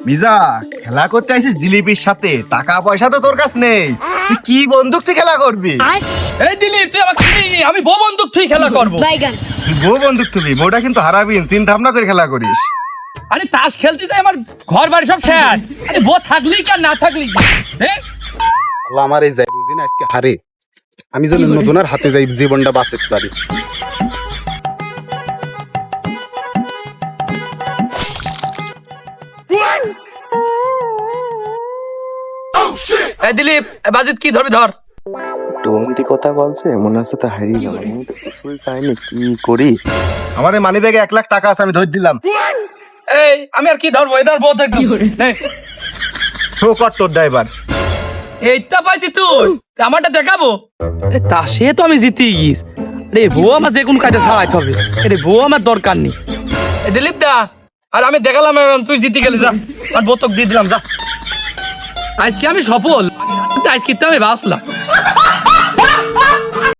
মিজা, খেলা করতে আইছিস দিলীপের সাথে, টাকা পয়সা তো তোর কাছ নেই, তুই কি বন্দুক তুই খেলা করবি? এই দিলীপ, তুই আমাকে চিনি? আমি বউ বন্দুক তুই খেলা করবো। তুই বউ বন্দুক তুলি, বউটা কিন্তু হারাবিন, চিন্তা ভাবনা করে খেলা করিস। আরে তাস খেলতে যাই আমার ঘর বাড়ি সব শেষ। আরে বউ থাকলি কি আর না থাকলি কি? আল্লাহ আমার এই যাই বুঝি না আজকে হারে, আমি যেন নজনের হাতে যাই জীবনটা বাঁচাতে পারি। এই দিলীপ, বাজিত কি ধরবি ধর। টন্তি কথা বলছে, মনে হচ্ছে তো হারিয়ে গেল। কিছুই তাই না, কি করি? আমার এই মানি ব্যাগে 1 লাখ টাকা আছে, আমি ধরে দিলাম। এই আমি আর কি ধরবো, এই ধর বউ থাকবি। শো কর তোর ড্রাইভার। এইটা পাইছি তুই, আমারটা দেখাবো। আরে তা সে তো আমি জিতেই গিয়েছি। আরে বউ আমার যে কোনো কাজে ছাড়াইতে হবে, আরে বউ আমার দরকার নেই। এই দিলীপ দা, আর আমি দেখালাম, তুই জিতে গেলি, যা আর বোতক দিয়ে দিলাম, যা। আজকে আমি সফল, আজকে তো আমি বাঁচলাম।